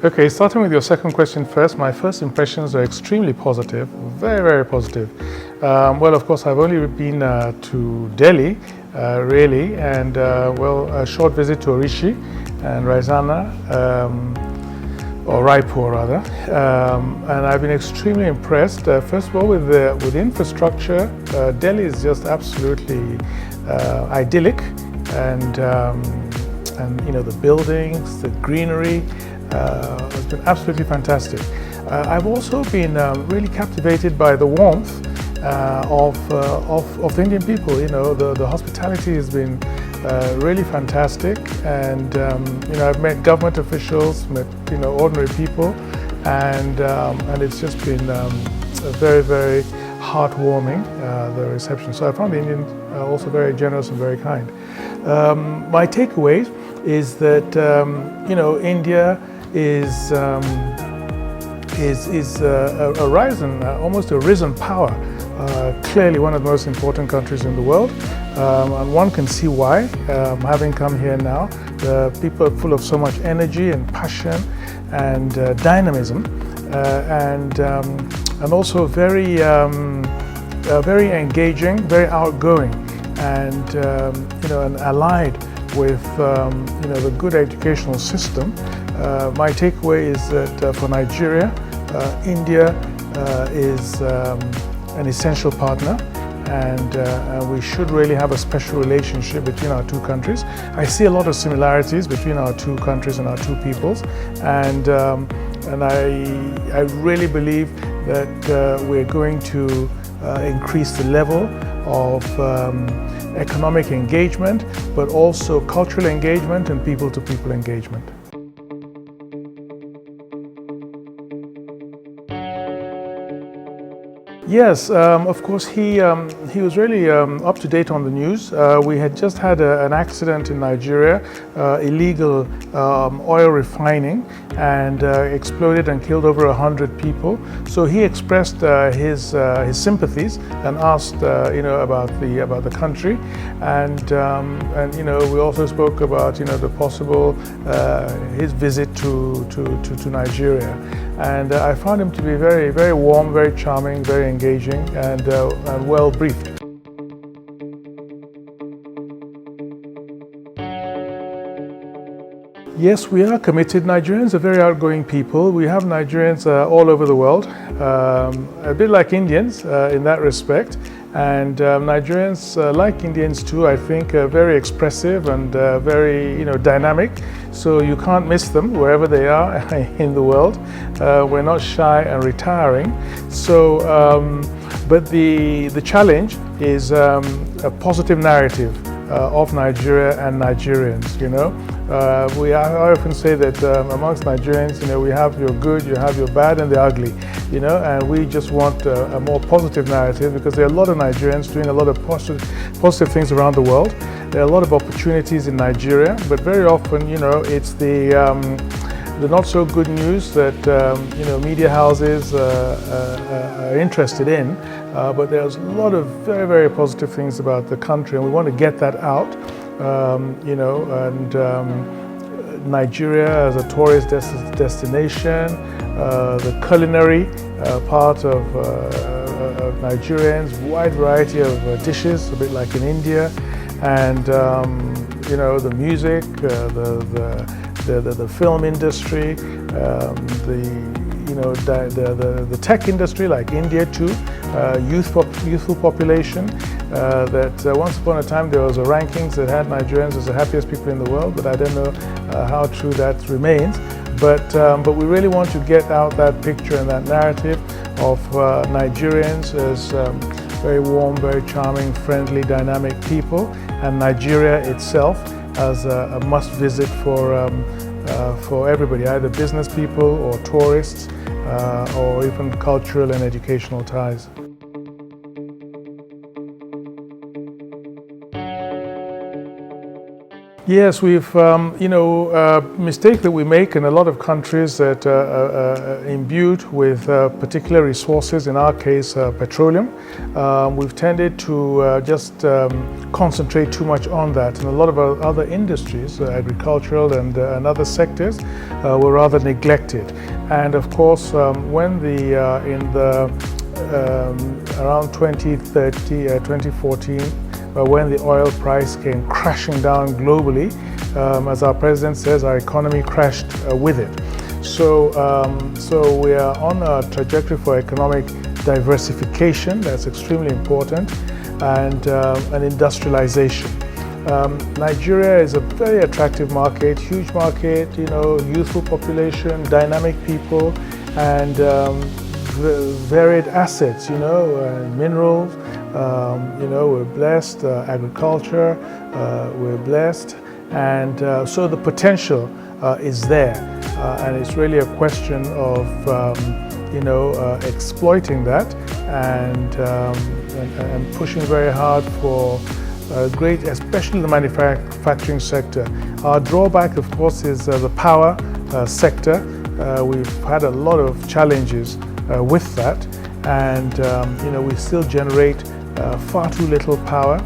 Okay, starting with your second question first, my first impressions are extremely positive, very, very positive. Well, of course, I've only been to Delhi, really, and a short visit to Orishi and Raisina, or Raipur rather, and I've been extremely impressed. First of all, with infrastructure, Delhi is just absolutely idyllic, and the buildings, the greenery. It's been absolutely fantastic. I've also been really captivated by the warmth of the Indian people. The hospitality has been really fantastic, and I've met government officials, met ordinary people, and it's just been very, very heartwarming, the reception. So I found the Indians also very generous and very kind. My takeaway is that India is a almost a risen power, clearly one of the most important countries in the world, and one can see why. Having come here now, the people are full of so much energy and passion and dynamism, and also very very engaging, very outgoing, and and allied with the good educational system. My takeaway is that for Nigeria, India is an essential partner, and we should really have a special relationship between our two countries. I see a lot of similarities between our two countries and our two peoples, and I really believe that we're going to increase the level of economic engagement, but also cultural engagement and people-to-people engagement. Yes, of course, he was really up to date on the news. We had just had an accident in Nigeria, illegal oil refining, and exploded and killed over 100 people. So he expressed his sympathies and asked, about the country, and we also spoke about the possible his visit to Nigeria, and I found him to be very, very warm, very charming, very engaging, and well briefed. Yes, we are committed. Nigerians are very outgoing people. We have Nigerians all over the world, a bit like Indians in that respect. And Nigerians, like Indians too, I think, are very expressive and very, dynamic. So you can't miss them wherever they are in the world. We're not shy and retiring. So, but the challenge is a positive narrative of Nigeria and Nigerians. I often say that amongst Nigerians, we have your good, you have your bad, and the ugly. And we just want a more positive narrative, because there are a lot of Nigerians doing a lot of positive things around the world. There are a lot of opportunities in Nigeria, but very often, it's the not so good news that media houses are interested in. But there's a lot of very, very positive things about the country, and we want to get that out. Nigeria as a tourist destination, the culinary part of Nigerians, wide variety of dishes, a bit like in India, and the music, the film industry, the tech industry, like India too, youthful population. That once upon a time there was a rankings that had Nigerians as the happiest people in the world, but I don't know how true that remains. But we really want to get out that picture and that narrative of Nigerians as very warm, very charming, friendly, dynamic people, and Nigeria itself as a must-visit for everybody, either business people or tourists, or even cultural and educational ties. Yes, we've, mistake that we make in a lot of countries that are imbued with particular resources, in our case, petroleum. We've tended to just concentrate too much on that. And a lot of our other industries, agricultural and other sectors, were rather neglected. And of course, when around 2014, when the oil price came crashing down globally, as our president says, our economy crashed with it. So we are on a trajectory for economic diversification. That's extremely important, and industrialization. Nigeria is a very attractive market, huge market, youthful population, dynamic people, and varied assets, minerals. We're blessed, agriculture, we're blessed, and so the potential is there, and it's really a question of exploiting that and pushing very hard for great, especially the manufacturing sector. Our drawback, of course, is the power sector. We've had a lot of challenges with that, and we still generate far too little power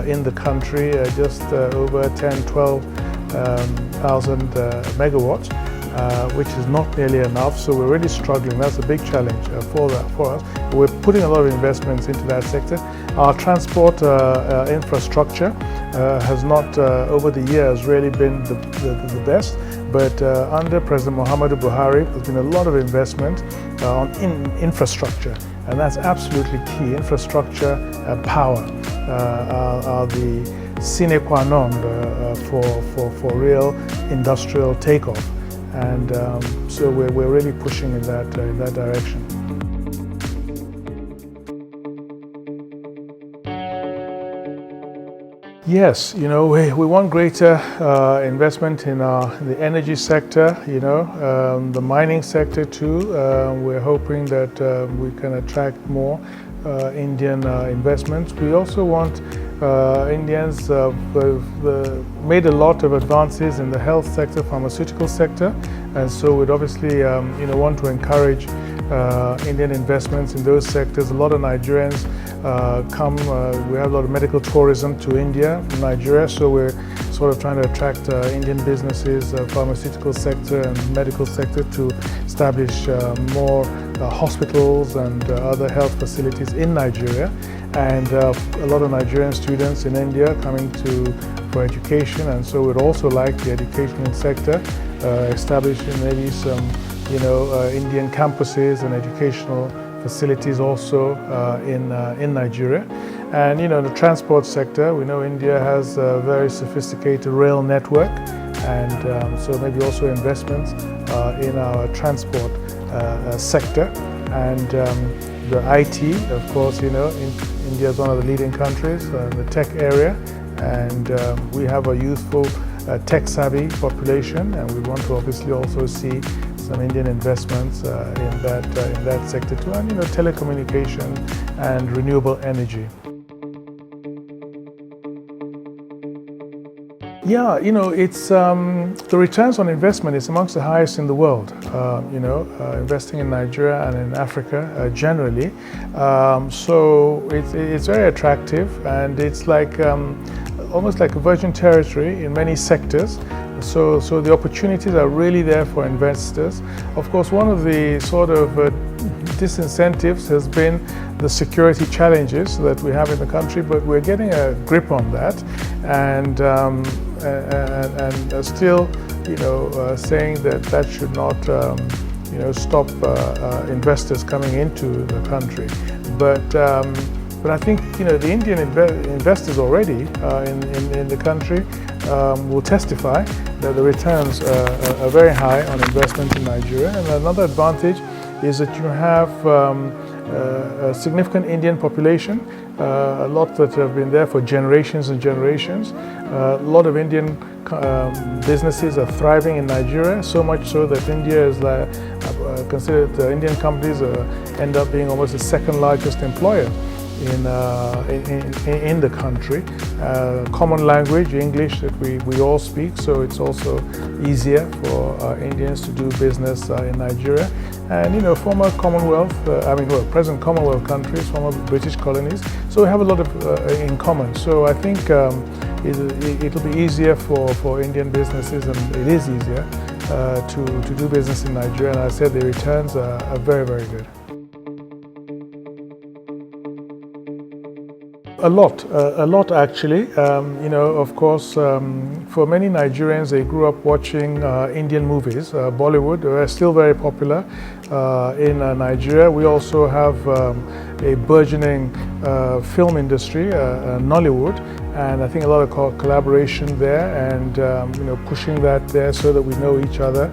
in the country, just over 12,000 megawatts, which is not nearly enough. So we're really struggling. That's a big challenge for us. We're putting a lot of investments into that sector. Our transport infrastructure has not, over the years, really been the best. But under President Muhammadu Buhari, there's been a lot of investment in infrastructure, and that's absolutely key. Infrastructure and power are the sine qua non for real industrial takeoff, and so we're really pushing in that direction. Yes, we want greater investment in the energy sector, the mining sector too. We're hoping that we can attract more Indian investments. We also want Indians have made a lot of advances in the health sector, pharmaceutical sector, and so we'd obviously want to encourage Indian investments in those sectors. A lot of Nigerians come, we have a lot of medical tourism to India from Nigeria, so we're sort of trying to attract Indian businesses, pharmaceutical sector and medical sector, to establish more hospitals and other health facilities in Nigeria. And a lot of Nigerian students in India coming for education, and so we'd also like the educational sector establishing maybe some Indian campuses and educational facilities also in Nigeria. And the transport sector, we know India has a very sophisticated rail network, and so maybe also investments in our transport sector. And the IT, of course, India is one of the leading countries in the tech area, and we have a youthful tech-savvy population, and we want to obviously also see some Indian investments in that sector too, and telecommunication and renewable energy. Yeah, it's the returns on investment is amongst the highest in the world. Investing in Nigeria and in Africa generally. So it's very attractive, and it's like almost like a virgin territory in many sectors. So the opportunities are really there for investors. Of course, one of the sort of disincentives has been the security challenges that we have in the country, but we're getting a grip on that, and still, saying that should not, stop investors coming into the country. But I think the Indian investors already in the country will testify that the returns are very high on investment in Nigeria. And another advantage is that you have a significant Indian population, a lot that have been there for generations and generations. A lot of Indian businesses are thriving in Nigeria, so much so that India is considered, Indian companies end up being almost the second largest employer in the country. Common language, English, that we all speak, so it's also easier for Indians to do business in Nigeria. And former Commonwealth, present Commonwealth countries, former British colonies, so we have a lot of in common. So I think it'll be easier for Indian businesses, and it is easier to do business in Nigeria. And I said the returns are very, very good. A lot actually. Of course, for many Nigerians, they grew up watching Indian movies. Bollywood are still very popular in Nigeria. We also have a burgeoning film industry, Nollywood, and I think a lot of collaboration there, and pushing that there so that we know each other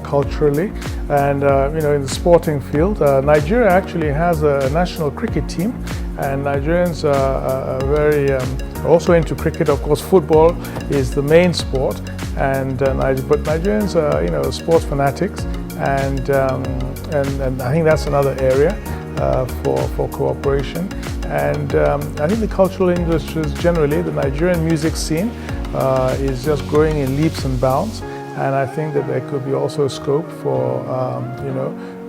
culturally. And in the sporting field, Nigeria actually has a national cricket team. And Nigerians are very also into cricket. Of course, football is the main sport, but Nigerians are sports fanatics, and I think that's another area for cooperation. And I think the cultural industries generally, the Nigerian music scene is just growing in leaps and bounds, and I think that there could be also scope for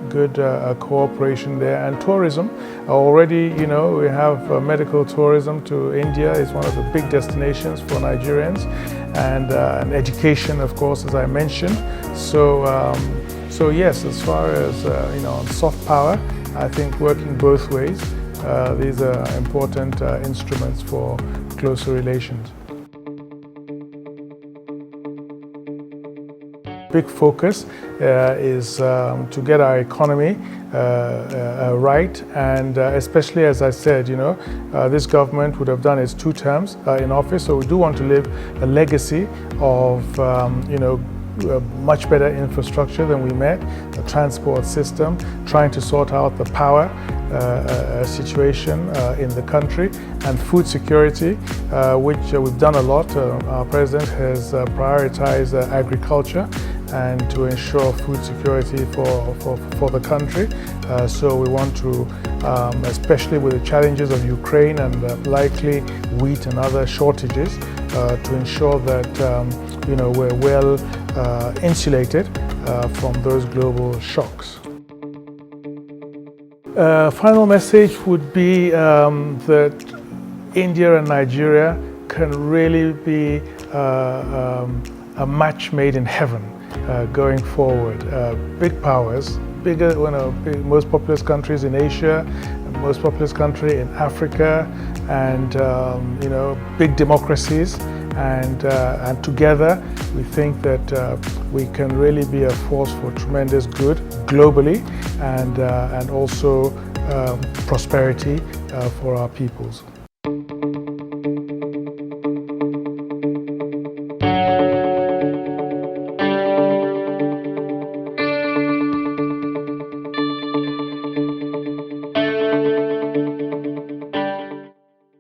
good cooperation there. And tourism, already we have medical tourism to India is one of the big destinations for Nigerians, and education, of course, as I mentioned. So yes, as far as on soft power, I think working both ways, these are important instruments for closer relations. Big focus is to get our economy right, and especially, as I said, this government would have done its 2 terms in office, so we do want to leave a legacy of much better infrastructure than we met, the transport system, trying to sort out the power situation in the country, and food security, which we've done a lot. Our president has prioritized agriculture and to ensure food security for the country. So we want to, especially with the challenges of Ukraine and likely wheat and other shortages, to ensure that we're well insulated from those global shocks. Final message would be that India and Nigeria can really be a match made in heaven going forward. Big powers, bigger, most populous countries in Asia, most populous country in Africa, and big democracies. And together, we think that we can really be a force for tremendous good globally, and also prosperity for our peoples.